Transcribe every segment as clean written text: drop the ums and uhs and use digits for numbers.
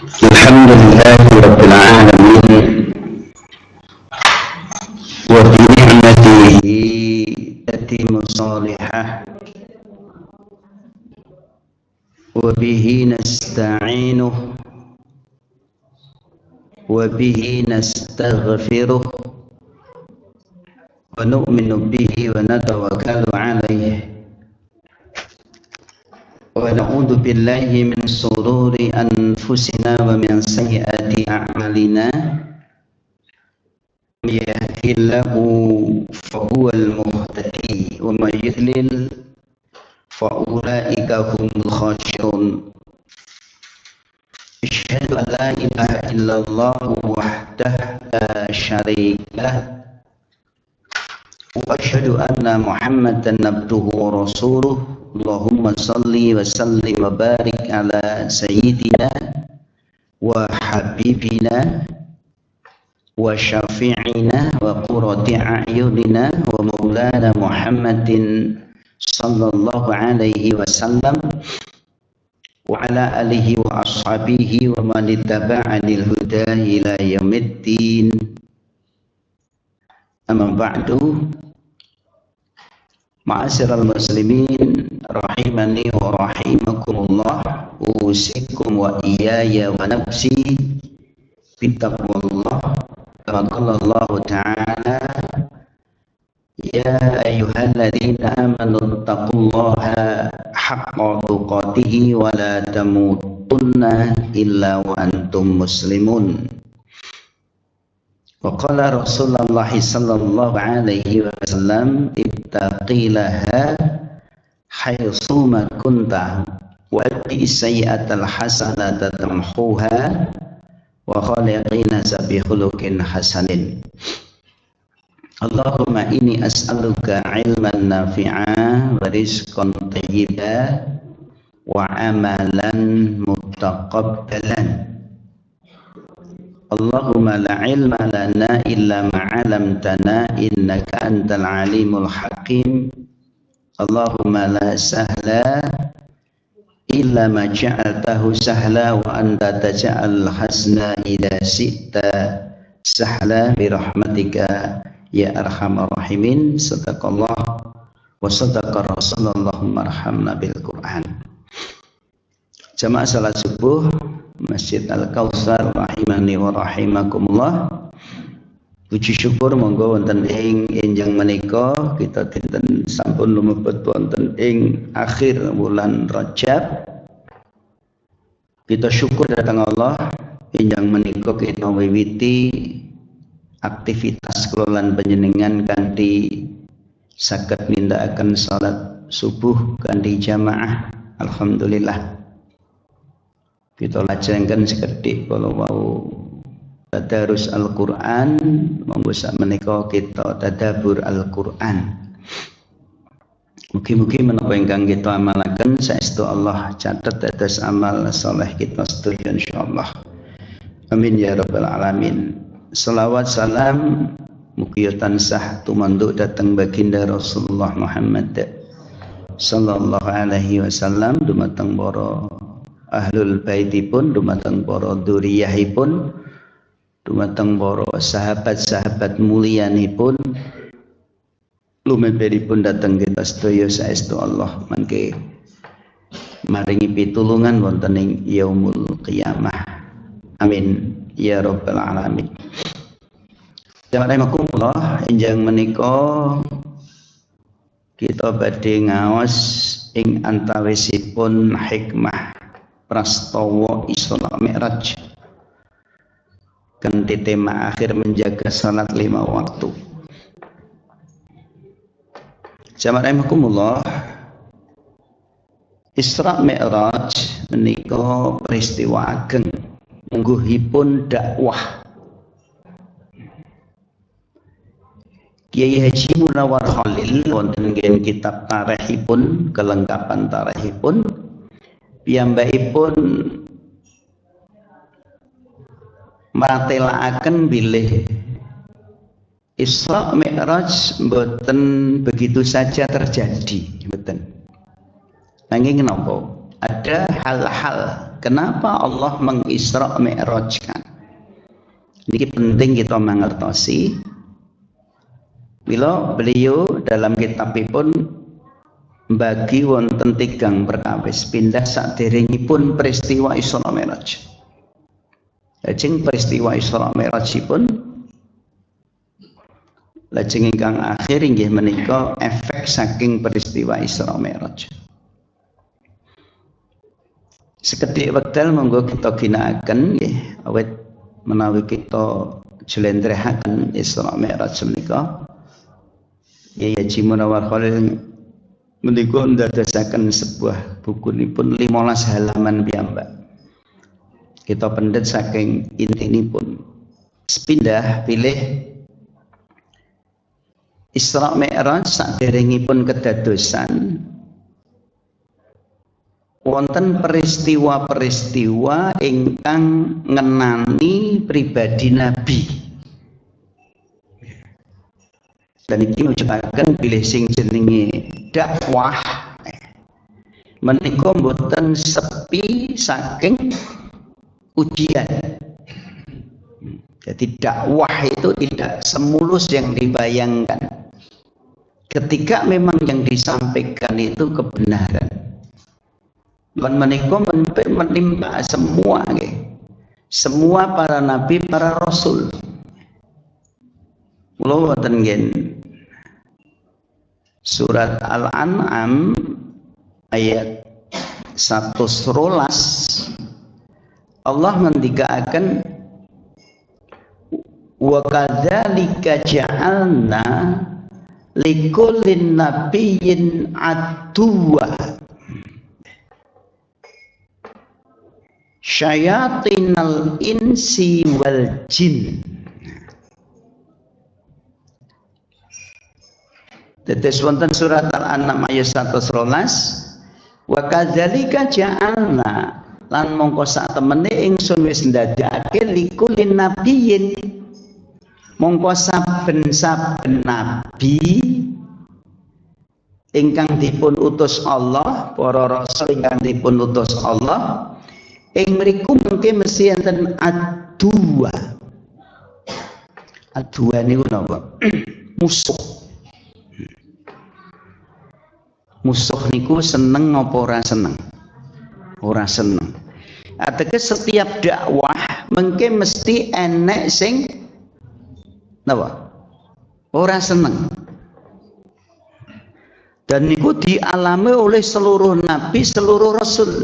الحمد لله رب العالمين وبنعمته تتم الصالحة وبه نستعينه وبه نستغفره ونؤمن به ونتوكل عليه ونعوذ بالله من شرور أنفسنا ومن سيئات أعمالنا من يهده الله فهو المهتدي ومن يضلل فأولئك هم الخاسرون أشهد أن لا إله إلا الله وحده لا شريك له وأشهد أن محمدا عبده ورسوله اللهم صل وسلم وبارك على سيدنا وحبيبنا وشفيعنا وقرة أعيننا ومولانا محمد صلى الله عليه وسلم وعلى آله وأصحابه ومن اتبع الهدى إلى يوم الدين. أما بعد، Ma'asyiral muslimin rahimani wa rahimakumullah, usikum wa iyaya wa nafsi bittaqwallah. Kama qala Allah ta'ala, ya ayyuhalladzina amanu taqullaha haqqa tuqatih wa la tamutunna illa wa antum muslimun. Wa qala Rasulullah sallallahu alaihi wasallam, ittaqilaha haitsuma kunta wa ati sayyi'atal hasanata tamhuha wa khaliqin bi khuluqin hasanin. Allahumma inni as'aluka ilman nafi'a wa rizqan thayyiban wa amalan mutaqabbalan. Allahumma la ilma lana illa ma 'allamtana innaka antal alimul hakim. Allahumma la sahla illa ma ja'altahu sahla wa anta taj'al hasna idza syi'ta sahla bi rahmatika ya arhamar rahimin. Sadaqallah wa sadaqa Rasulullah, marhamna bil Qur'an. Jamaah salat subuh Masjid Al-Kautsar rahimani wa rahimakumullah. Puji syukur monggo wonten ing enjang menika kita dinten sampun lumebet wonten ing akhir bulan Rajab. Kita syukur datang Allah enjang menika kita wiwiti aktivitas kelolaan panjenengan kanthi saged nindakaken salat subuh kanthi jamaah. Alhamdulillah. Kita lajengkan sekedik kalau mau tadarus Al-Quran, monggo sak menika kita tadabur Al-Quran. Mugi-mugi menapa ingkang kita amalaken saestu Allah catet dados amal saleh kita sedaya insyaallah. Amin ya rabbal alamin. Selawat salam mugi tansah tumanduk dhateng baginda Rasulullah Muhammad sallallahu alaihi wasallam, dumateng para ahlul baitipun, dumateng para dzurriyyahipun, dumateng para sahabat-sahabat mulyanipun, lumeberipun dateng kita sedaya saestu Allah mangke maringi pitulungan wonten ing yaumul qiyamah. Amin ya rabbal alamin. Jazakumullah, enjang menika kita badhe ngaos ing antawisipun hikmah prastawa Isra Mi'raj kanthi tema akhir menjaga salat 5 waktu. Jazakumullah, Isra Mi'raj menika peristiwa ageng mungguhipun dakwah Kiai Haji Munawwar Khalil wonten ing kitab tarikhipun, kelengkapan tarikhipun, piyambakipun maratelaken bilih Isra Mi'raj mboten begitu saja terjadi, mboten. Nanging napa? Ada hal-hal kenapa Allah mengisra mi'rajkan. Ini penting kita mengertosi. Bila beliau dalam kitabipun bagi wonten tigang perkawis pindah saderengipun peristiwa Isra Mi'raj. Lajeng peristiwa Isra Mi'rajipun lajeng ingkang akhir inggih menika efek saking peristiwa Isra Mi'raj. Sekedhik wekdal monggo kita ginakaken nggih awit menawi kita jlentrehaken Isra Mi'raj menika. Ya Haji Munawwar Khalil menika ndadosaken sebuah bukunipun 15 halaman piyambak. Kita pendet saking intinipun. Sepindah pilih Isra Mi'raj saderengipun kedadosan wonten peristiwa-peristiwa ingkang ngenani pribadi Nabi. Dan ini ngucapaken bilih sing jenenge dakwah menika mboten sepi saking ujian. Jadi dakwah itu tidak semulus yang dibayangkan. Ketika memang yang disampaikan itu kebenaran. Dan menika menimpa semua semua para nabi, para rasul. Kula wonten nggih surat Al-An'am ayat 112 Allah ngendikaken wa kadzalika ja'alna likullin nabiyyin aduwa syayatinal insi wal jin. Tetes wonten surat Al-An'am ayat 112 wa kadzalika ja'alna lan mongko sak temene ingsun wis ndadekake likulin nabiyyin mongko saben-saben nabi ingkang dipun utus Allah, para rasul ingkang dipun utus Allah ing mriku mengke mesti enten adua. Adua niku napa? Musuh. Musuh niku seneng apa ora seneng? Ora seneng. Ateges setiap dakwah mengke mesti enek sing napa? Ora seneng. Dan niku dialami oleh seluruh nabi, seluruh rasul.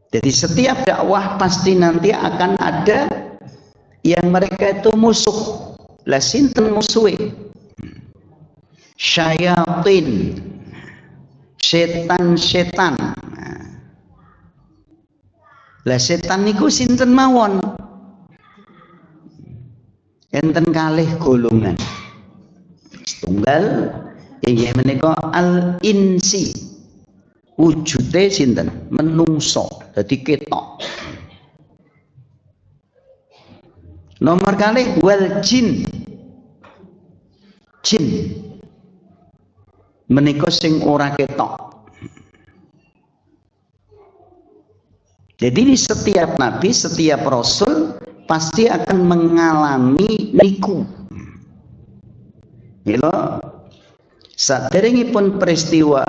Jadi setiap dakwah pasti nanti akan ada yang mereka itu musuh. Lah sinten musuhe? Syayatin, setan-setan. Lah setan niku sinten mawon? Enten kalih golongan. Setunggal inggih menika al-insi. Wujude sinten? Menungso, dadi ketok. Nomor kalih wal jin. Jin menika sing ora ketok. Jadi di setiap nabi, setiap rasul pasti akan mengalami niku. Mila saderengipun peristiwa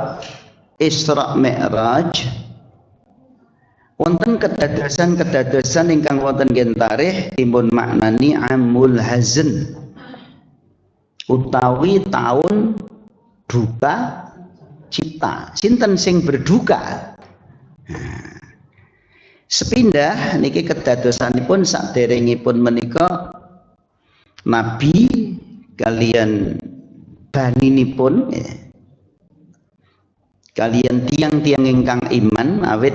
Isra Mi'raj wonten kedadosan ingkang wonten gentarih timbun maknani amul hazn utawi taun duka cita. Sinten sing berduka? Sepindah niki kedadosanipun saderengipun menika nabi kalian baninipun kalian tiang-tiang ingkang iman awit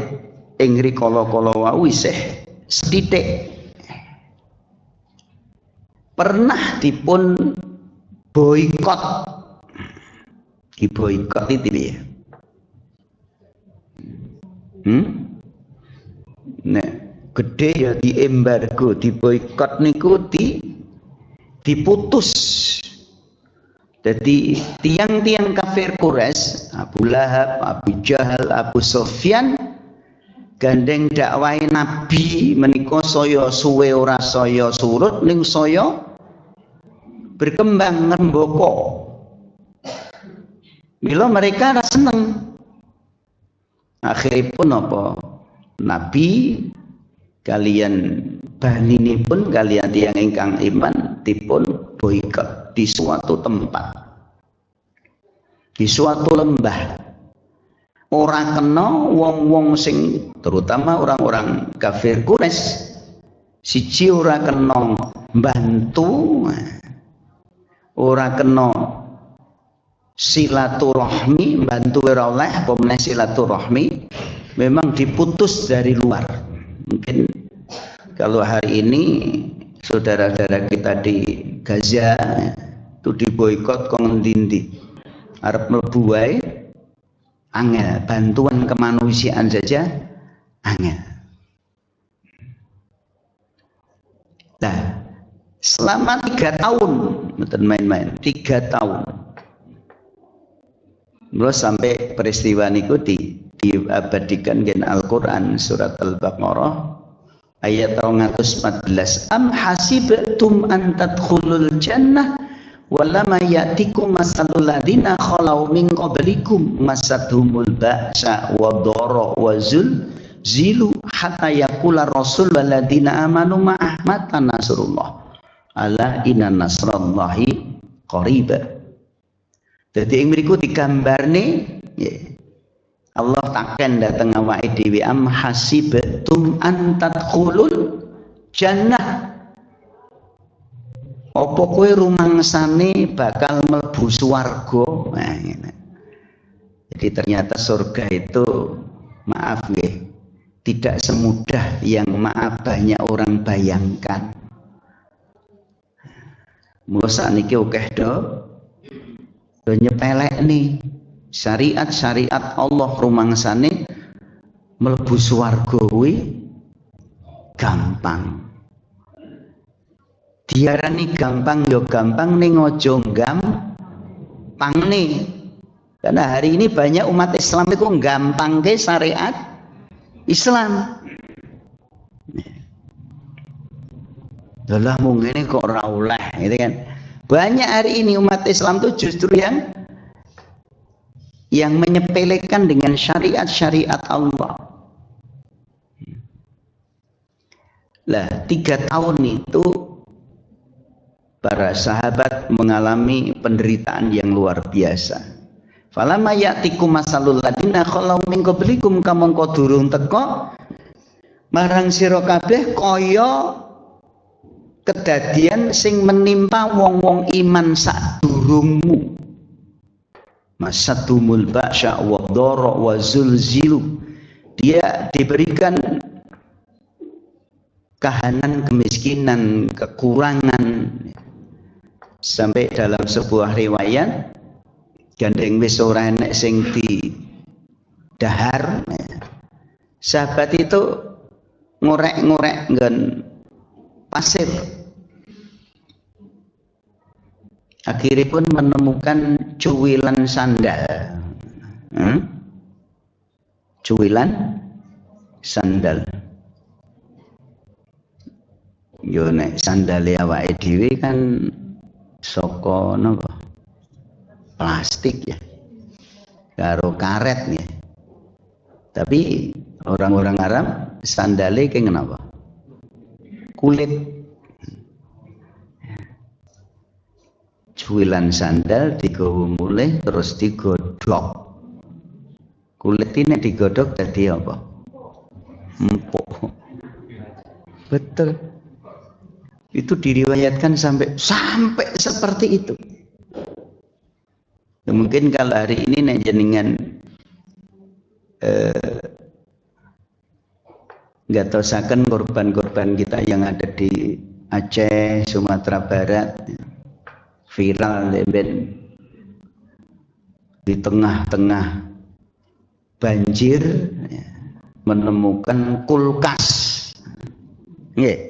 ing rikala-kala wau isih sethithik pernah dipun boikot. Diboikot itu ya. Nek gede ya di embargo, diboikot niku diputus Jadi tiang-tiang kafir Quraisy, Abu Lahab, Abu Jahal, Abu Sufyan gandeng dakwai Nabi menika saya suwe ora saya surut ning saya berkembang ngrembaka. Mila mereka ora seneng. Akhiripun apa? Nabi kalian baninipun kalian tiyang ingkang iman dipun boikot di suatu tempat, di suatu lembah. Ora kena wong-wong sing terutama orang-orang kafir Quraisy, siji ora kena bantu, ora kena silaturahmi, bantu ora oleh, apa silaturahmi memang diputus dari luar. Mungkin kalau hari ini saudara-saudara kita di Gaza itu diboikot kong endi-endi arep mlebu wae angel, bantuan kemanusiaan saja angel. Nah, selama 3 tahun mboten main-main, 3 tahun. Terus sampai peristiwa niku diabadikan gen Al-Qur'an surat Al-Baqarah ayat 214. Am hasibtum an tadkhulul jannah walama ya'tikum masalul ladina khalau min qablikum masadhumul ba'sa wadh-dharra wa zulzilu hatta yaqula rasul waladina amanu ma'ah mata nasrullah ala inna nasrallahi qarib. Jadi yang berikut digambarne Allah takkan datang awake dhewe am hasibtum an tadkhulul jannah. Apa kowe rumangsane bakal mlebu swarga? Nah, gitu. Jadi ternyata surga itu maaf nggih, tidak semudah yang maaf banyak orang bayangkan. Mula sakniki akeh do nyepelek nih syariat-syariat Allah rumangsane mlebu swarga kuwi gampang. Diarani gampang ya gampang ning aja gampang nih. Karena hari ini banyak umat Islam itu gampang ke syariat Islam. Lah mungkin kok ora oleh gitu kan. Banyak hari ini umat Islam itu justru yang menyepelekan dengan syariat-syariat Allah. Lah 3 tahun itu para sahabat mengalami penderitaan yang luar biasa. Falamma ya'tikum masalul ladina khalau min qablikum kamangka durung teka marang sira kabeh kaya kedadian sing menimpa wong-wong iman sadurungmu. Masadumul ba'sya wadh-dharra wa zulzilu. Dia diberikan kahanan, kemiskinan, kekurangan. Sampai dalam sebuah riwayat gandeng wis ora enek sing didahar. Sahabat itu ngorek-ngorek nggon pasir. Akhirnya pun menemukan cuwilan sandal. Cuwilan sandal. Yo nek sandale awake dhewe kan saka napa? Plastik ya. Karo karet ya. Tapi orang-orang Arab sandale ki kenapa? Kulit. Cuwilan sandal digawa mulih terus digodhog. Kulit ini digodhog dadi apa? Empuk. Betul. Itu diriwayatkan sampai seperti itu. Ya, mungkin kalau hari ini nek jenengan ngatosaken korban-korban kita yang ada di Aceh, Sumatera Barat, viral di tengah-tengah banjir menemukan kulkas. Nggih.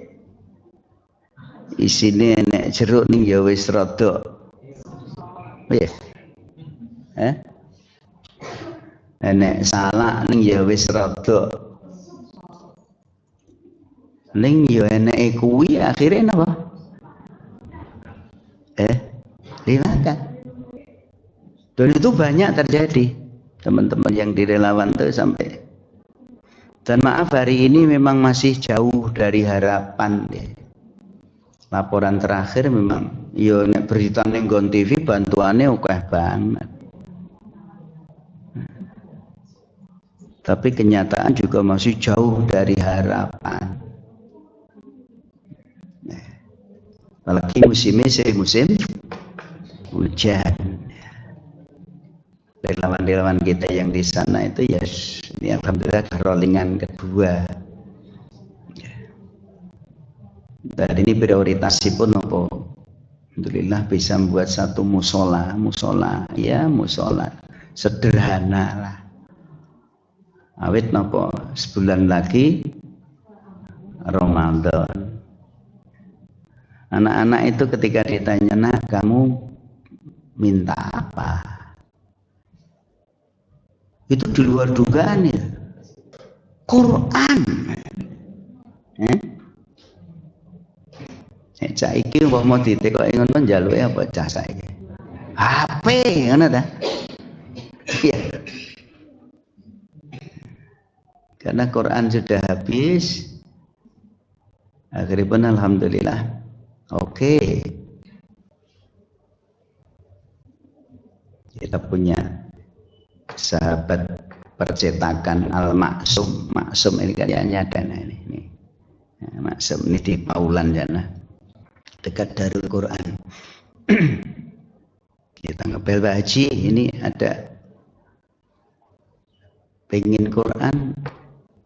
Isine nek jeruk ning ya wis rada Wis. Nek salah ning ya wis rada. Ning ya eneke kuwi akhire napa? Dimakan. Dan itu banyak terjadi. Teman-teman yang di relawan itu sampai. Dan maaf hari ini memang masih jauh dari harapan. Laporan terakhir memang yo nek berita ning Gon TV bantuannya akeh banget. Tapi kenyataan juga masih jauh dari harapan. Apalagi musimnya musim hujan. Relawan-relawan kita yang di sana itu ya ini alhamdulillah rollingan kedua. Dan ini prioritasipun apa? Alhamdulillah bisa membuat satu musola sederhana lah. Awit napa sebulan lagi Ramadan. Anak-anak itu ketika ditanya, "Nak, kamu minta apa?" Itu di luar dugaan ya. Quran. Saiki umpama ditekoki ngono njaluke apa cah saiki? HP ngono ta? Iya. Karena Quran sudah habis. Akhirnya pun alhamdulillah. Oke. Kita punya sahabat percetakan Al-Maksum. Maksum ini kayaknya ada ini. Maksum ini di Paulan sana. Dekat Darul Quran. Kita ngebel Pak Haji ini ada pengen Quran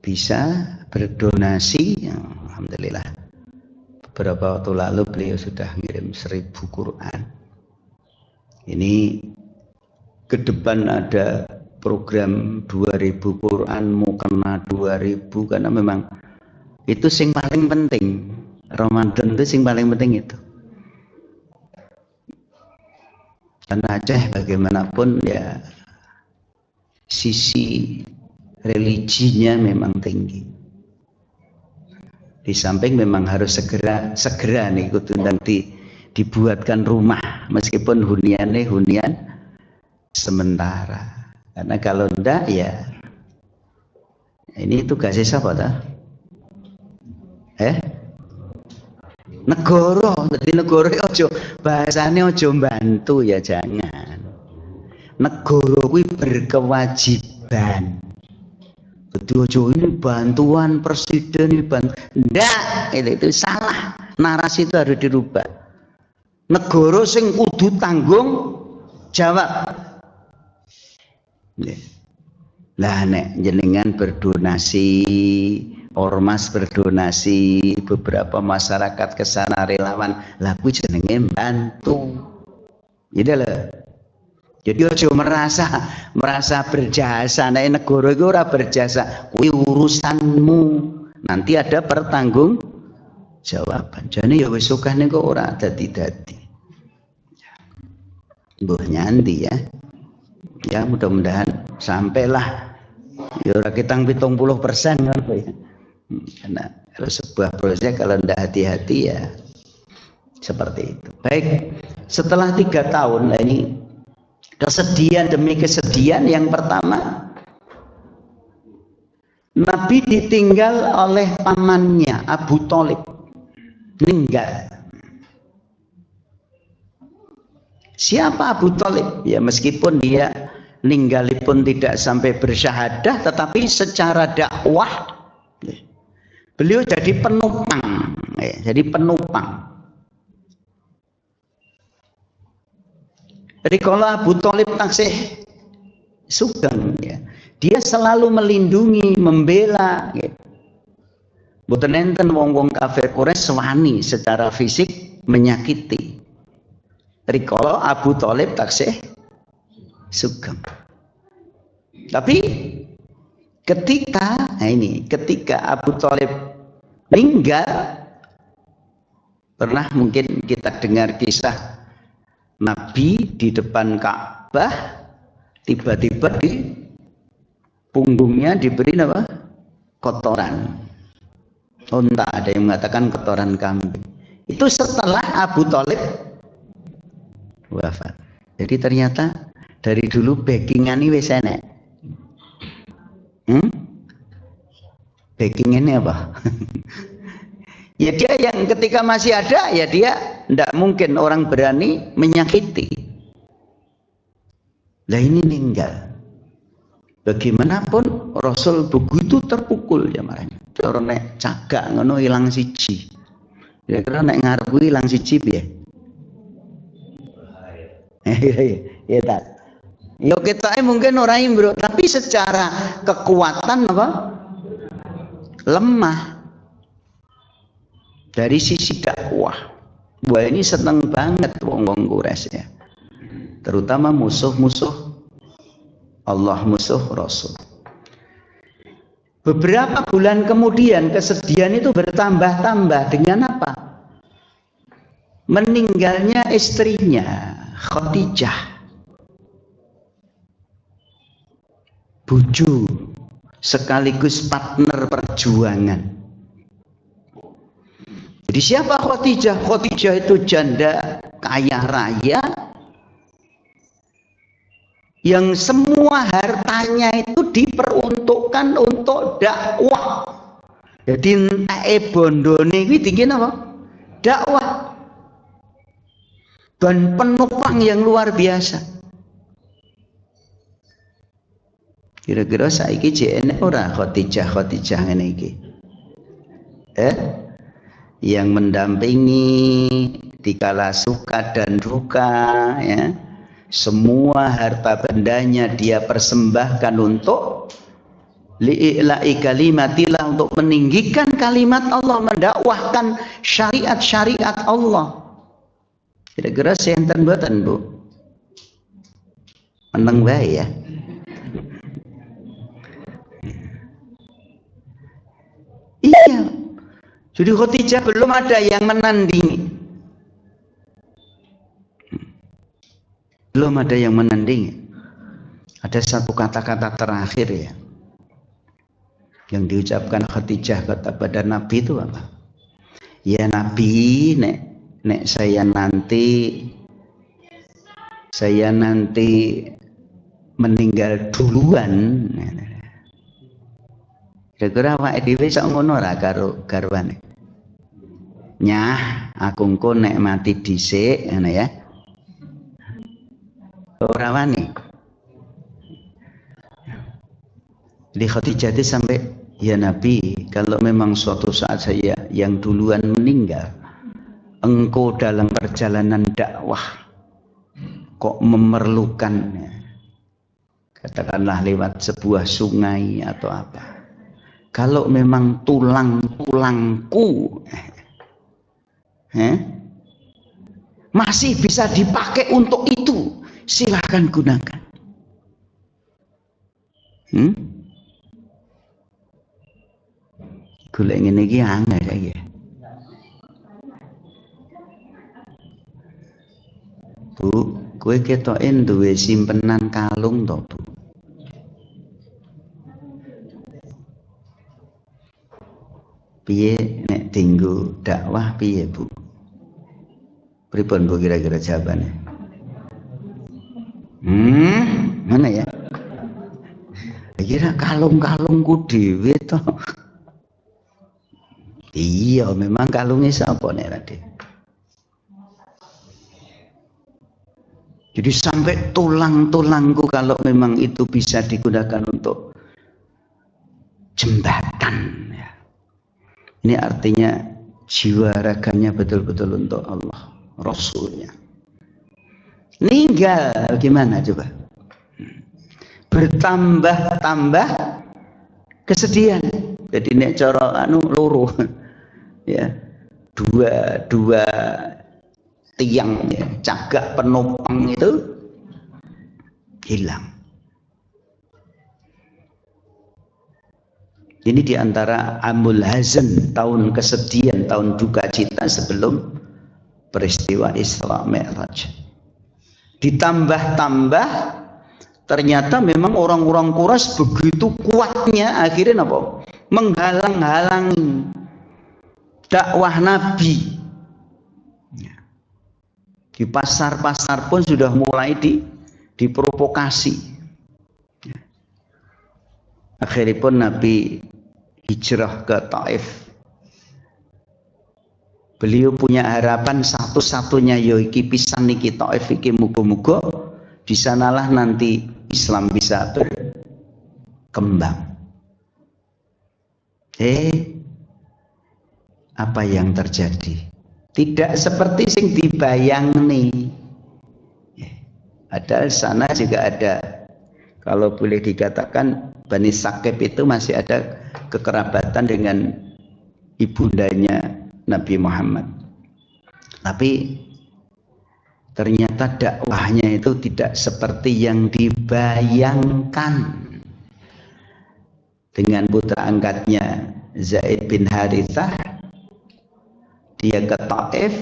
bisa berdonasi ya, alhamdulillah. Beberapa waktu lalu beliau sudah ngirim 1000 Quran. Ini ke depan ada program 2000 Quran mukena 2000 karena memang itu sing paling penting. Ramadan itu sing paling penting itu. Karena Aceh bagaimanapun ya sisi religinya memang tinggi. Di samping memang harus segera nih kudu nanti dibuatkan rumah meskipun hunian sementara. Karena kalau enggak ya ini tugasnya siapa dah? Negara, jadi negara ojo bahasanya ojo bantu ya jangan. Negara kuwi berkewajiban. Betul ojo ini bantuan presiden ini ndak, itu salah. Narasi itu harus dirubah. Negara sing kudu tanggung jawab. Lah nek jenengan berdonasi, ormas berdonasi, beberapa masyarakat kesana relawan, laku jenenge bantu. Jadi ojo merasa berjasa. Nek negara iku ora berjasa, kuwi urusanmu. Nanti ada pertanggung jawaban. Jane ya wis sukane kok ora dadi-dadi. Mbah nyanti ya. Ya mudah-mudahan sampailah ya ora kitang 70% ngono ya. Karena kalau sebuah proyek kalau tidak hati-hati ya seperti itu. Baik, setelah 3 tahun ini kesedihan demi kesedihan. Yang pertama, Nabi ditinggal oleh pamannya Abu Thalib, meninggal. Siapa Abu Thalib? Ya meskipun dia ninggalipun tidak sampai bersyahadah, tetapi secara dakwah beliau jadi penopang, jadi penopang. Jadi kalau Abu Thalib taksih sugeng, ya, dia selalu melindungi, membela. Mboten enten wong-wong kafir Quraisy wani secara fisik menyakiti. Rikala Abu Thalib taksih sugeng. Tapi ketika Abu Thalib meninggal, pernah mungkin kita dengar kisah Nabi di depan Ka'bah, tiba-tiba di punggungnya diberi apa? Kotoran unta, ada yang mengatakan kotoran kambing. Itu setelah Abu Thalib wafat. Jadi ternyata dari dulu backingan ini wis enek. Backing ini apa? Ya dia yang ketika masih ada, ya dia tidak mungkin orang berani menyakiti. Lah ini meninggal. Bagaimanapun Rasul begitu terpukul ya marahnya. Orang nek cagak ngono ilang siji. Kira-kira nek ngarep kuwi ilang siji piye? Ya tak. Yo kita mungkin orang imbro, tapi secara kekuatan apa? Lemah. Dari sisi dakwah, wah ini seneng banget wong-wong Quraisy ya. Terutama musuh-musuh Allah, musuh Rasul. Beberapa bulan kemudian kesedihan itu bertambah-tambah dengan apa? Meninggalnya istrinya Khadijah, bojo sekaligus partner perjuangan. Jadi siapa Khadijah? Khadijah itu janda kaya raya yang semua hartanya itu diperuntukkan untuk dakwah. Jadi entah bondone kuwi tinggi apa? Dakwah. Dan penopang yang luar biasa. Kira-kira saiki jek ora Khadijah ngene iki. Yang mendampingi dikala suka dan duka ya. Semua harta bendanya dia persembahkan untuk li'ila'i kalimatillah, untuk meninggikan kalimat Allah, mendakwahkan syariat-syariat Allah. Kira-kira senten mboten, Bu? Meneng wae ya. Iya. Jadi Khadijah belum ada yang menandingi. Belum ada yang menandingi. Ada satu kata-kata terakhir ya, yang diucapkan Khadijah kepada Nabi itu apa? Ya Nabi, nek saya nanti meninggal duluan. Kira-kira awake dhewe sak ngono ora karo garwane. Nyah, aku engko nek mati dhisik ngono ya. Ora wani. Jadi Khadijah itu sampai, ya Nabi, kalau memang suatu saat saya yang duluan meninggal, engkau dalam perjalanan dakwah kok memerlukan, katakanlah lewat sebuah sungai atau apa, kalau memang tulang-tulangku masih bisa dipakai untuk itu, silahkan gunakan. Golek ngene iki angel saiki. Bu, kowe ketoke duwe simpenan kalung to, Bu? Piye nek dienggo dakwah piye, Bu? Pripun Bu kira-kira jawabane? Mana ya? Kira kalung-kalungku dhewe to. Iya, memang kalungnya sapa nek Raden? Jadi sampai tulang-tulangku kalau memang itu bisa digunakan untuk jembatan ya. Ini artinya jiwa raganya betul-betul untuk Allah, Rasulnya. Ninggal gimana coba? Bertambah-tambah kesedihan. Jadi nek cara loro ya, dua tiang ya, cagak penopang itu hilang. Ini diantara amul hazan, tahun kesedihan, tahun duka cita sebelum peristiwa Isra Mi'raj. Ditambah-tambah ternyata memang orang-orang Quraisy begitu kuatnya, akhirnya apa? Menghalang-halangi dakwah Nabi. Di pasar-pasar pun sudah mulai diprovokasi. Akhirnya pun Nabi hijrah ke Taif. Beliau punya harapan satu-satunya iki pisan niki Taif iki muga-muga di sanalah nanti Islam bisa berkembang. Apa yang terjadi? Tidak seperti sing dibayang nih. Padahal sana juga ada, kalau boleh dikatakan Bani Saqif itu masih ada kekerabatan dengan ibundanya Nabi Muhammad. Tapi ternyata dakwahnya itu tidak seperti yang dibayangkan. Dengan putra angkatnya Zaid bin Harithah, dia ke Taif,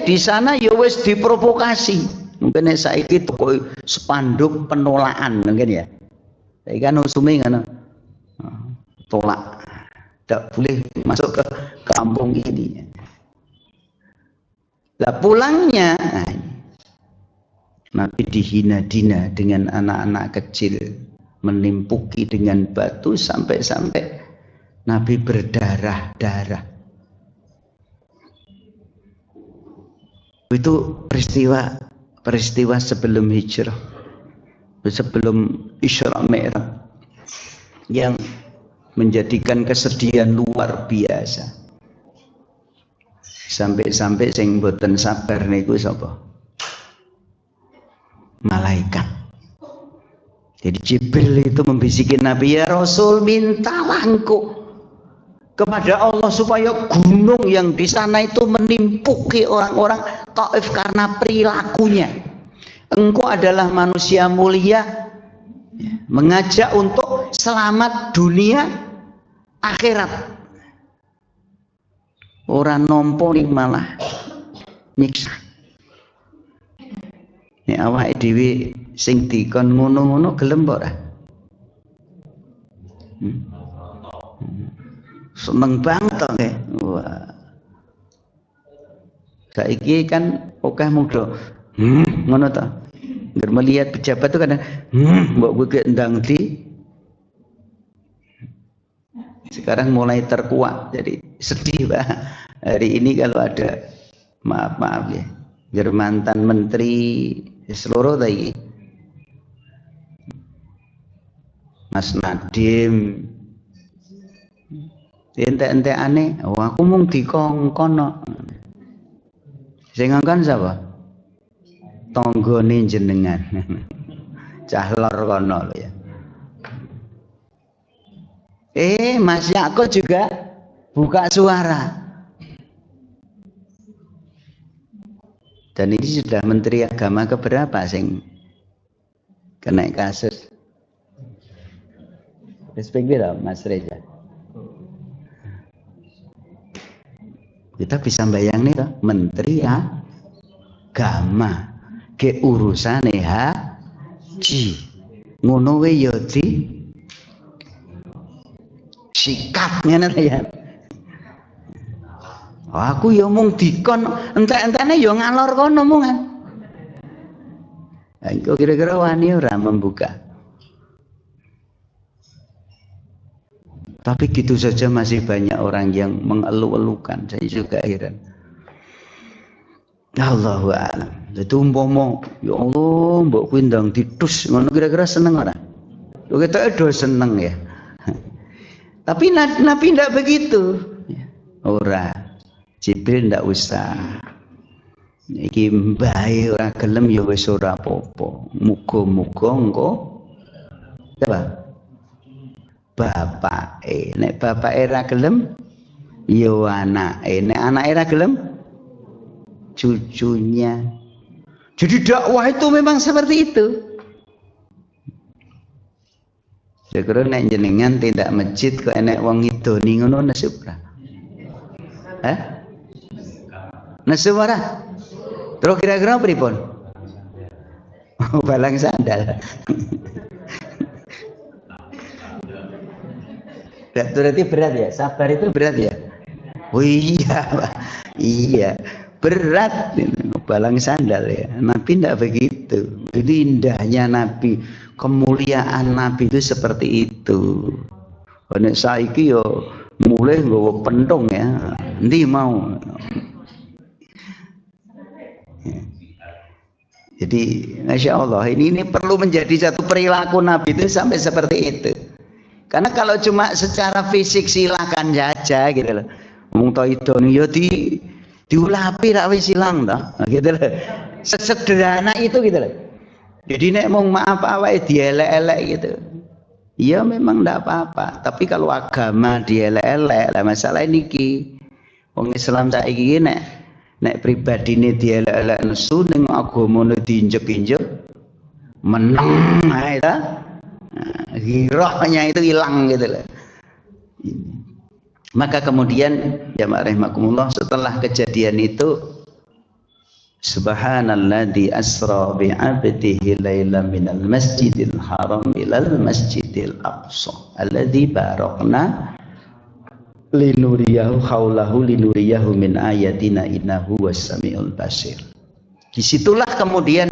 di sana ya wis diprovokasi. Mungkin saiki toko spanduk penolakan mungkin ya. Saiki kan usume ngono. Tolak. Tidak boleh masuk ke kampung ini. Lah pulangnya Nabi dihina-dina dengan anak-anak kecil, menimpuki dengan batu sampai-sampai Nabi berdarah-darah. Itu peristiwa sebelum hijrah, sebelum Isra Mi'raj, yang menjadikan kesedihan luar biasa. Sampai-sampai sing boten sabar niku sapa? Malaikat. Jadi Jibril itu membisikin Nabi, ya Rasul, mintalah engkau kepada Allah supaya gunung yang di sana itu menimpuki orang-orang Taif karena perilakunya. Engkau adalah manusia mulia, mengajak untuk selamat dunia akhirat. Orang nompo ning malah nyiksa. Nek awake dhewe sing dikon ngono-ngono gelem ora? Seneng banget to nggih. Wah. Saiki kan akeh muda. Ngono to. Ngger melihat pejabat itu kadang mbok kowe ndang di. Sekarang mulai terkuat, jadi sedih Pak. Hari ini kalau ada maaf ya, mantan menteri seluruh tadi, Mas Nadiem, ente aneh, aku mung dikongkon. Sing ngongkon sapa? Tanggane jenengan. Cah lor kono lho ya. Mas Yakut juga buka suara. Dan ini sudah Menteri Agama keberapa sing kena kasus? Respect Mas Reza. Kita bisa bayang nih toh, Menteri Agama ke urusane haji. Ngono wae ya di sikat ngene ya. Aku ya mung dikon entek-entene ya ngalor kono mung. Engko kira-kira wani ora membuka. Tapi gitu saja masih banyak orang yang mengeluh-elukan. Saya juga heran. Allahu a'lam. Itu umpama ya Allah mbok kuwi ndang ditus ngono kira-kira seneng ora? Lho ketok do seneng ya. Tapi Nabi tidak begitu. Ora. Jibril tidak usah. Iki mbae ora gelem ya wis ora apa-apa. Muga-muga engko apa? Bapake. Nek bapake ora gelem ya anake. Nek anake ora gelem cucunya. Jadi dakwah itu memang seperti itu. Kira-kira nek jenengan tindak masjid kok enek wong ngidoni ngono nasib ora? Nasib ora? Terus kira-kira pripun? Balang sandal. Berarti berat ya, sabar itu berat ya. Oh iya, Pak. Iya, berat. Balang sandal ya. Nabi tidak begitu. Ini indahnya Nabi, kemuliaan Nabi itu seperti itu. Nek saiki yo mulai nggawa pentung ya. Endi mau. Jadi Masya Allah ini perlu menjadi satu perilaku Nabi itu sampai seperti itu. Karena kalau cuma secara fisik silakan saja gitu loh. Wong to idon yo diulapi ra wis ilang ta. Gitu loh. Sesederhana itu gitu loh. Jadi nek mung maaf awake dielek-elek gitu. Ya memang ndak apa-apa, tapi kalau agama dielek-elek lah masalah niki. Wong Islam saiki nek pribadine dielek-elek nesu ning agamane diinjek-injek meneng ae ta. Girohnya itu hilang gitu loh. Maka kemudian jamaah rahimakumullah setelah kejadian itu Subhanalladzi asra bi'abdihi lailan minal masjidil haram ilal masjidil aqsa alladzi barakna linuriyahu haulahu linuriyahu min ayatina innahu was-sami'ul basir. Disitulah kemudian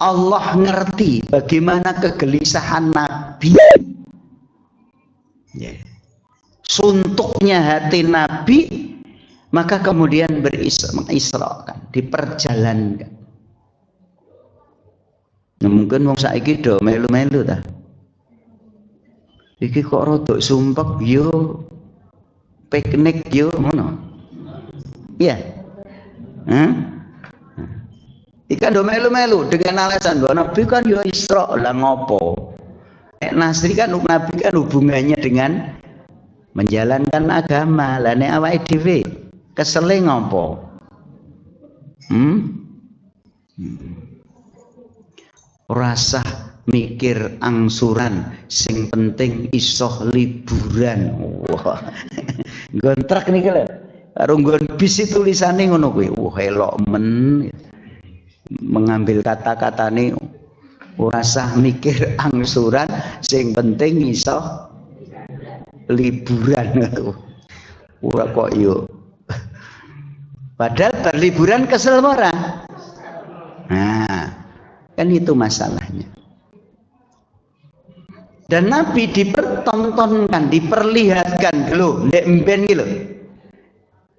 Allah ngerti bagaimana kegelisahan Nabi, suntuknya hati Nabi, maka kemudian mengisrakan, diperjalankan. Nah, mungkin wong saiki do melu-melu ta. Iki kok rodok sumpek yo piknik yo ngono. Iya. Ikan do melu-melu dengan alasan bahwa Nabi kan yo Isra lah ngopo. Nasri kan Nabi kan hubungannya dengan menjalankan agama. Lah nek awake dhewe kesele ngopo? Rasa mikir angsuran, sing penting isoh liburan. Wah. Gontrak niki lho. Karo nggon bis tulisane ngono kuwi. Wah, elok men. Mengambil kata-katane ora usah mikir angsuran, sing penting iso liburan. Ora kok yo. Padahal berliburan kesel orang. Nah, kan itu masalahnya. Dan Nabi dipertontonkan, diperlihatkan lho, ndek mben iki lho.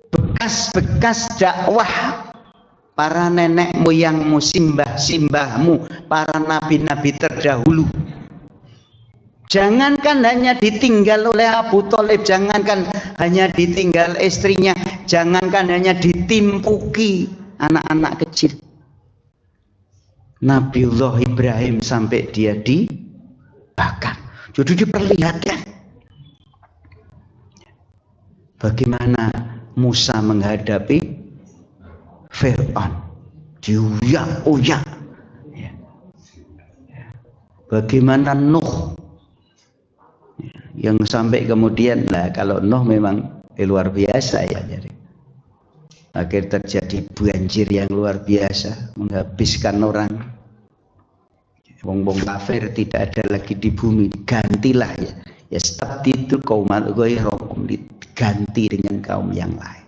Bekas-bekas dakwah para nenek moyangmu, simbah-simbahmu, para nabi-nabi terdahulu. Jangankan hanya ditinggal oleh Abu Thalib, jangankan hanya ditinggal istrinya, jangankan hanya ditimpuki anak-anak kecil. Nabiullah Ibrahim sampai dia dibakar. Jadi diperlihatkan bagaimana Musa menghadapi Fir'aun, diuyak-uyak. Bagaimana Nuh, yang sampai kemudian lah, kalau Nuh memang luar biasa ya, jadi akhir terjadi banjir yang luar biasa, menghabiskan orang. Wong-wong kafir tidak ada lagi di bumi, digantilah ya. Ya stabdil qauman ghairukum, diganti dengan kaum yang lain.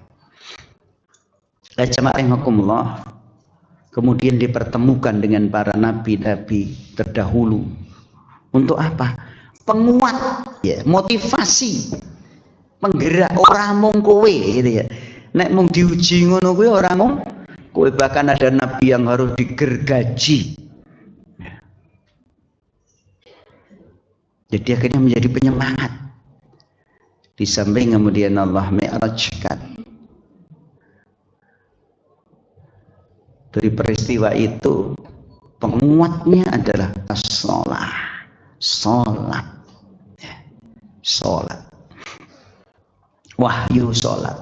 La jamaah rahimakumullah, kemudian dipertemukan dengan para nabi-nabi terdahulu. Untuk apa? Penguat, ya, motivasi, penggerak orang mung kowe gitu ya. Nek mung diuji ngono kuwi ora mung kowe, bahkan ada nabi yang harus digergaji. Jadi akhirnya menjadi penyemangat. Di samping kemudian Allah mi'rajkan. Dari peristiwa itu penguatnya adalah sholat. Sholat. Wahyu sholat.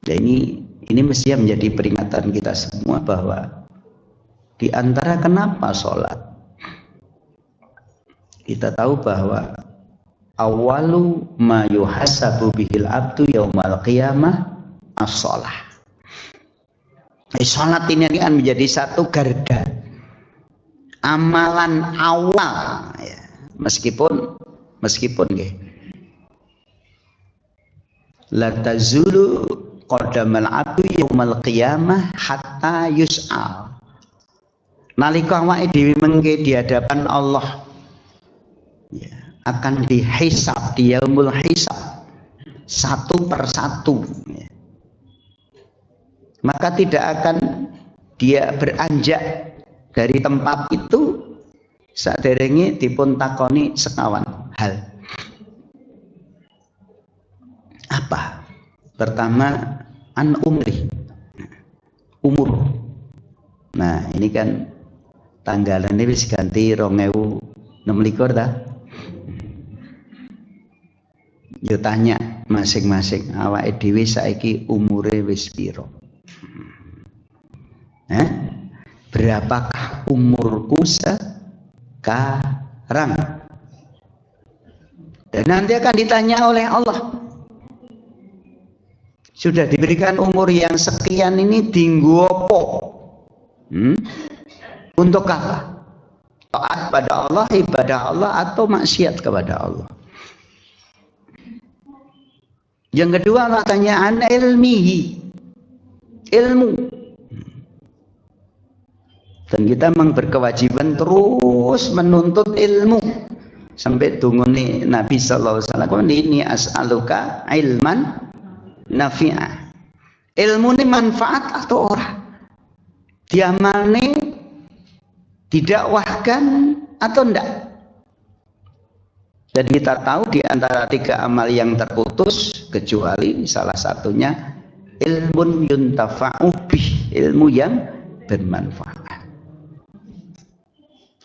Dan ini mestinya menjadi peringatan kita semua bahwa di antara kenapa sholat, kita tahu bahwa awalu ma yuhasabu bihil abdu yaumal qiyamah as-sholah. Sholat ini akan menjadi satu garda amalan awal ya. Meskipun nggih la tazulu qadamal abdi yaumal qiyamah hatta yus'al. Nalika awake dhewe mengke di hadapan Allah ya, akan dihisab di yaumul hisab satu persatu ya. Maka tidak akan dia beranjak dari tempat itu saderenge dipun takoni sekawan hal. Apa? Pertama, an umri, umur. Nah ini kan tanggalan ini wis ganti 2026 ta. Yo tanya masing-masing awake dhewe saiki umure wis piro? Berapakah umurku sekarang? Dan nanti akan ditanya oleh Allah. Sudah diberikan umur yang sekian ini dinggo apa? Untuk apa? Taat pada Allah, ibadah Allah, atau maksiat kepada Allah. Yang kedua pertanyaan ilmihi, ilmu. Dan kita memang berkewajiban terus menuntut ilmu sampai tungune Nabi sallallahu alaihi wasallam, ini as'aluka ilman nafi'ah. Ilmu ini manfaat atau ora? Diamalne, didakwahkan atau enggak? Dan kita tahu di antara 3 amal yang terputus kecuali salah satunya ilmun yuntafa'u bih, ilmu yang bermanfaat.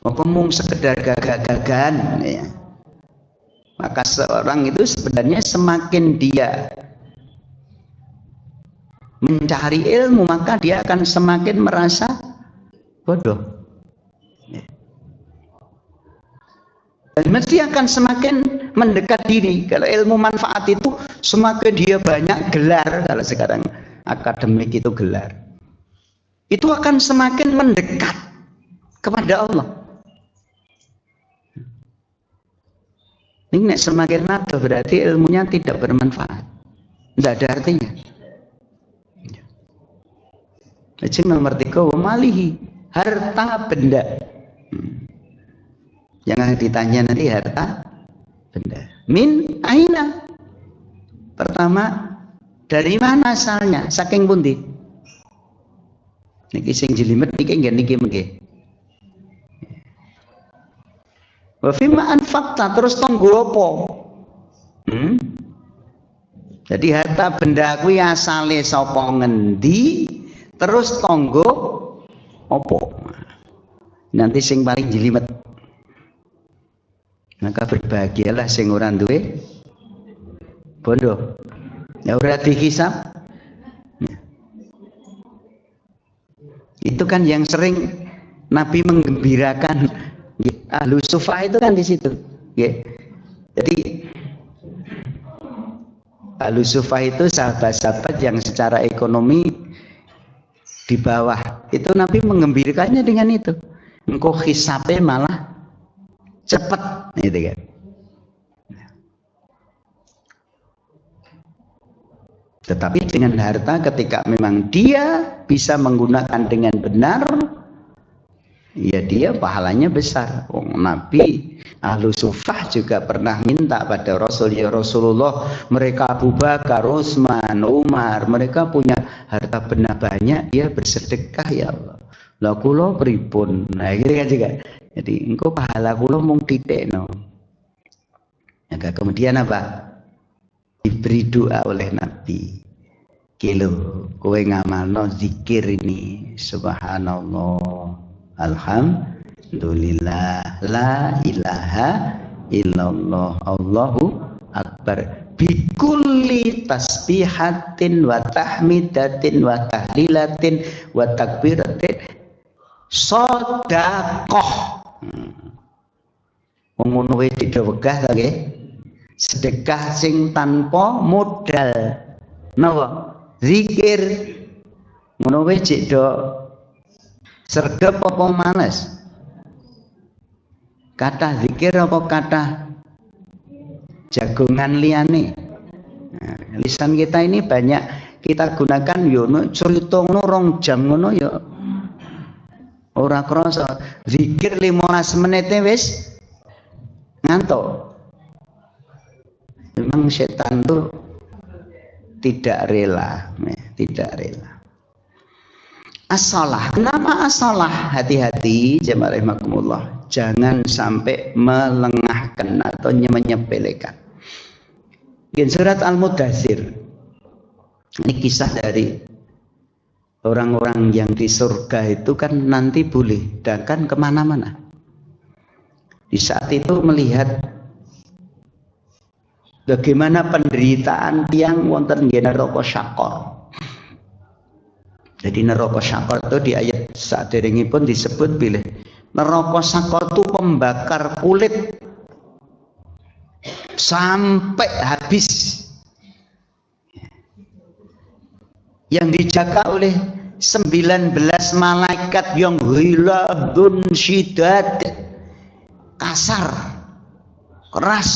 Ngomong sekedar gagah-gagahan ya. Maka seorang itu sebenarnya semakin dia mencari ilmu, maka dia akan semakin merasa bodoh ya. Dan mesti akan semakin mendekat diri. Kalau ilmu manfaat itu semakin dia banyak gelar, kalau sekarang akademik itu gelar, itu akan semakin mendekat kepada Allah. Ini semakin nato berarti ilmunya tidak bermanfaat, tidak ada artinya. Jadi nomor 3 malihi, harta benda. Jangan ditanya nanti harta benda. Min aina. Pertama, dari mana asalnya? Saking pundi? Niki sing jelimet niki nggih niki mengke. Wa fima anfaqta, terus tonggo apa? Jadi harta benda kuwi asale sapa ngendi? Terus tonggo apa? Nanti sing paling jelimet. Maka berbahagialah sing ora duwe bondo. Ya ora dihisab. Itu kan yang sering Nabi menggembirakan ahlu sufah itu kan di situ. Jadi ahlu sufah itu sahabat-sahabat yang secara ekonomi di bawah. Itu Nabi menggembirakannya dengan itu. Engkau hisabnya malah cepat, gitu kan. Tetapi dengan harta ketika memang dia bisa menggunakan dengan benar, ya dia pahalanya besar. Nabi ahlu sufah juga pernah minta pada Rasul, ya Rasulullah, mereka Abu Bakar, Utsman, Umar, mereka punya harta benda banyak, dia bersedekah ya Allah. Lah kula pripun? Nah gitu kan juga. Jadi engkau pahala kula mung titik no. Maka kemudian apa? Diberi doa oleh Nabi. Kilo kowe ngamalno zikir ini, subhanallah, alhamdulillah, la ilaha illallah, Allahu akbar, bikulli tasbihatin wa tahmidatin wa tahlilatin wa takbiratin sedekah. Wong ngono wae tidak wegah ta nggih? Sedekah sing tanpa modal. Napa? Zikir. Ngono wae cek do sregep apa males? Kathah zikir apa kathah jagongan liyane? Nah, lisan kita ini banyak kita gunakan yo cerita ngono 2 jam ngono yo ora krasa. Zikir 15 menit wis ngantuk. Memang setan tuh tidak rela, tidak rela. As-shalah. Kenapa as-shalah? Hati-hati jemaah rahimakumullah. Jangan sampai melengahkan atau menyepelekan. Di surat Al-Mudaththir. Ini kisah dari orang-orang yang di surga itu kan nanti boleh datang kemana-mana. Di saat itu melihat bagaimana penderitaan tiang wonten nggih neraka syaqar. Jadi neraka syaqar itu di ayat saderengipun disebut bilih neraka syaqar itu pembakar kulit sampai habis, yang dijaga oleh 19 malaikat yang ghilabun syidad, kasar, keras,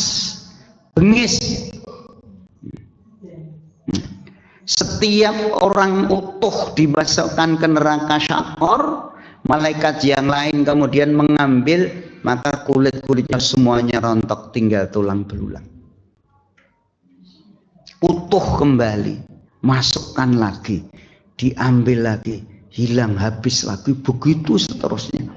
bengis. Setiap orang utuh dimasukkan ke neraka syaqar, malaikat yang lain kemudian mengambil, maka kulit-kulitnya semuanya rontok, tinggal tulang belulang. Utuh kembali, masukkan lagi, diambil lagi, hilang, habis lagi, begitu seterusnya.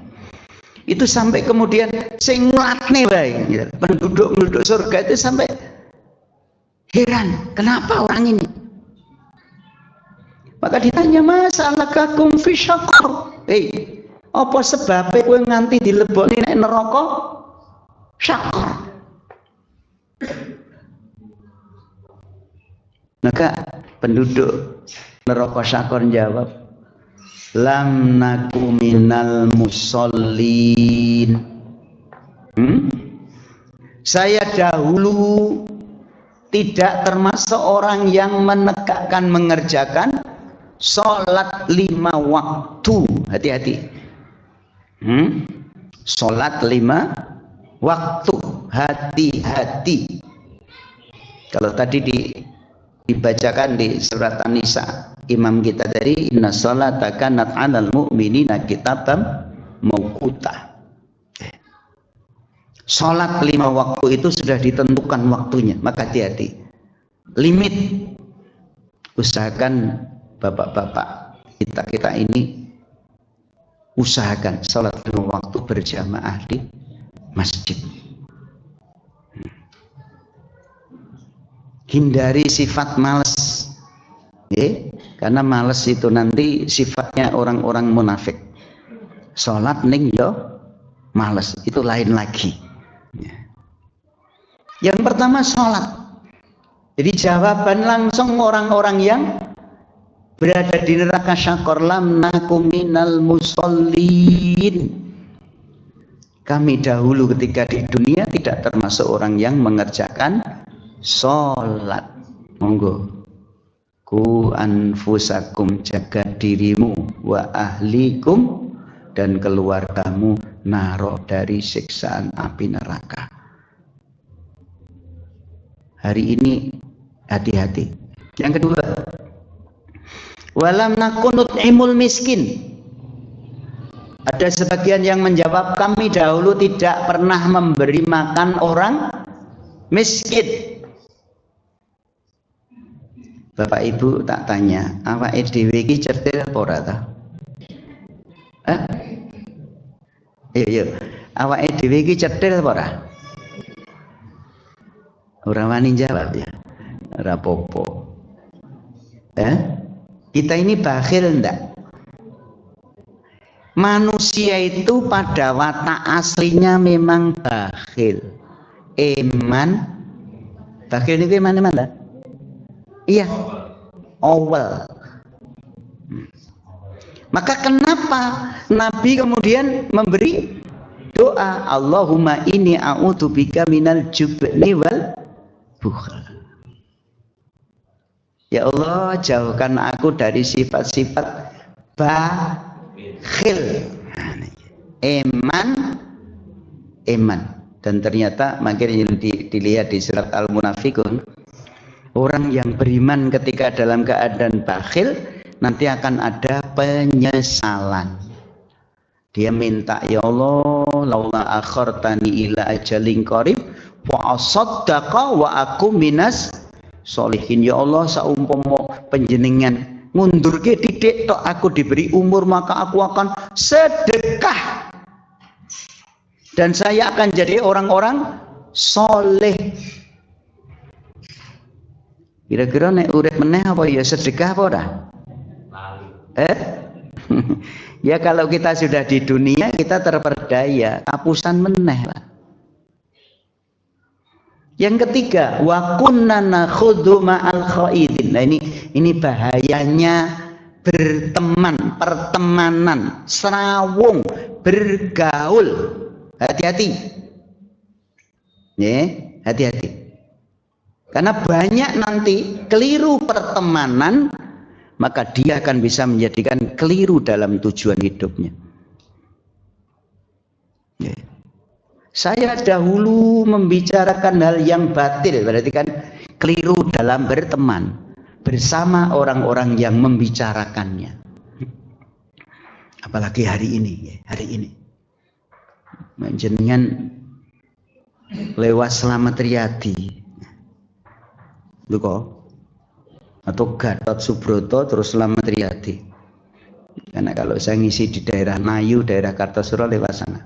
Itu sampai kemudian sing ngulatne bae, penduduk surga itu sampai heran, kenapa orang ini? Maka ditanya, masalakakum fi syaqar? Apa sebabnya kowe nganti dilebokne nek neraka syaqar? Maka penduduk neraka syaqar jawab, lam naku minal musallin. Saya dahulu tidak termasuk orang yang menegakkan, mengerjakan sholat 5 waktu. Hati-hati. Sholat 5 waktu. Hati-hati. Kalau tadi dibacakan di surat An-Nisa, imam kita dari inna sholata kanat 'alal mu'minina kitaban mauquta. Sholat 5 waktu itu sudah ditentukan waktunya, maka hati-hati. Limit. Usahakan bapak-bapak kita ini usahakan sholat 5 waktu berjamaah di masjid. Hindari sifat malas, karena malas itu nanti sifatnya orang-orang munafik. Sholat ning yo malas, itu lain lagi. Yang pertama sholat. Jadi jawaban langsung orang-orang yang berada di neraka syaqar, lam nakum minal musallin. Kami dahulu ketika di dunia tidak termasuk orang yang mengerjakan sholat. Monggo ku anfusakum, jaga dirimu, wa ahlikum, dan keluargamu naro dari siksaan api neraka. Hari ini hati-hati. Yang kedua, walam nakun nut'imul miskin. Ada sebagian yang menjawab, kami dahulu tidak pernah memberi makan orang miskin. Bapak Ibu tak tanya, awake dhewe iki cerdas apa ora ta? Iya. Awake dhewe iki cerdas apa ora? Ora wani jawab ya. Ora apa-apa. Kita ini bakhil enggak? Manusia itu pada watak aslinya memang bakhil. Bakhil ini mana? Iya, awal. Maka kenapa Nabi kemudian memberi doa, Allahumma inni a'udzubika minal jubni wal bukhal. Ya Allah, jauhkan aku dari sifat-sifat bakhil. Eman iman. Dan ternyata makin dilihat di surat Al-Munafikun, orang yang beriman ketika dalam keadaan bakhil nanti akan ada penyesalan. Dia minta, ya Allah, laula akhartani ila ajalin qarib wa asaddaqa wa aku minas solihin. Ya Allah, saumpama panjenengan ngundurke titik tok aku diberi umur, maka aku akan sedekah dan saya akan jadi orang-orang soleh. Kira-kira nek urip meneh apa ya sedekah apa ora? Ya kalau kita sudah di dunia kita terperdaya, hapusan meneh lah. Yang ketiga, wa kunna nakhudhu ma'al khaidin. Nah ini bahayanya berteman, pertemanan, serawung, bergaul. Hati-hati. Ya, hati-hati. Karena banyak nanti keliru pertemanan, maka dia akan bisa menjadikan keliru dalam tujuan hidupnya. Ya. Saya dahulu membicarakan hal yang batil, berarti kan keliru dalam berteman bersama orang-orang yang membicarakannya. Apalagi hari ini, ya, hari ini. Jenengan lewat Slamet Riyadi, lu kok, atau Gatot Subroto terus Slamet Riyadi. Karena kalau saya ngisi di daerah Nayu, daerah Kartosuro lewat sana.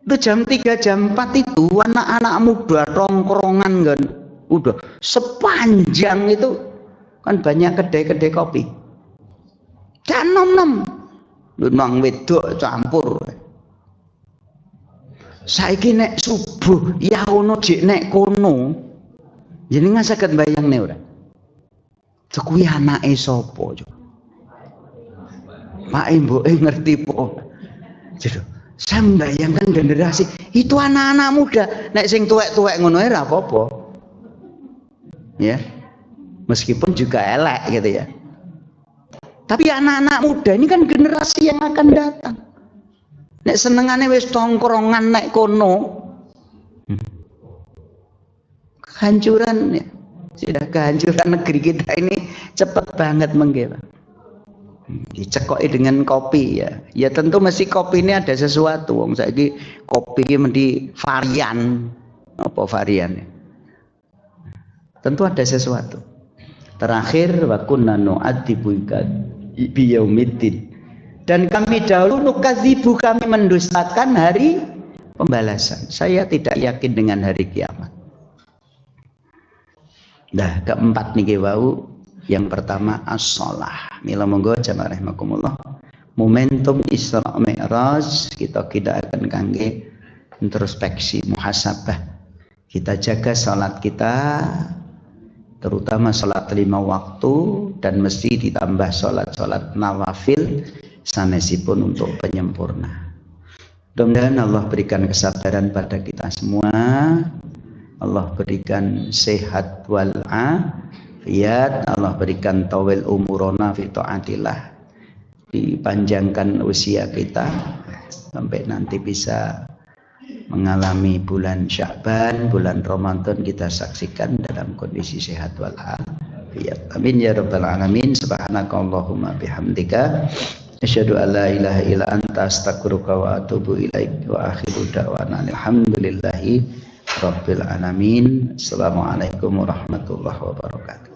Itu jam 3, jam 4 itu anak-anak muda tongkrongan kan, udah sepanjang itu kan banyak kedai-kedai kopi. Dan nom-nom, nang wedok campur. Saiki nek subuh ya ono dik nek kono. Jenengan saged bayangne ora? Kuwi anake sapa, Cuk? Pak mboke ngerti po. Jadi, saya membayangkan generasi itu anak-anak muda. Nek sing tuwek-tuwek ngono ora apa-apa. Ya. Meskipun juga elek gitu ya. Tapi anak-anak muda ini kan generasi yang akan datang. Nek senengane wis tongkrongan nek kono. Kehancuran ya. Sudah kehancuran negeri kita ini cepat banget menggila. Dicekoki dengan kopi ya. Ya tentu mesti kopi ini ada sesuatu. Wong saiki kopi ini mesti varian. Apa variannya? Tentu ada sesuatu. Terakhir wa kunna nu'adzibu biyaumiddin. Dan kami dahulu nukadzibu, kami mendustakan hari pembalasan. Saya tidak yakin dengan hari kiamat. Nah, keempat niki wau. Yang pertama as-shalah. Mila monggo jamaah rahimakumullah. Momentum Isra Mi'raj kita akan kangge introspeksi, muhasabah. Kita jaga salat kita, terutama salat 5 waktu, dan mesti ditambah salat-salat nawafil sanesipun untuk penyempurna. Mudah-mudahan Allah berikan kesabaran pada kita semua. Allah berikan sehat wal afiat. Allah berikan tawil umurona fi taatillah. Dipanjangkan usia kita sampai nanti bisa mengalami bulan Sya'ban, bulan Ramadan kita saksikan dalam kondisi sehat wal afiat. Amin ya rabbal alamin. Subhanakallahumma bihamdika asyhadu an la ilaha illa anta astaghfiruka wa atubu ilaik. Wa akhiru da'wana alhamdulillahi rabbil alamin. Assalamualaikum warahmatullahi wabarakatuh.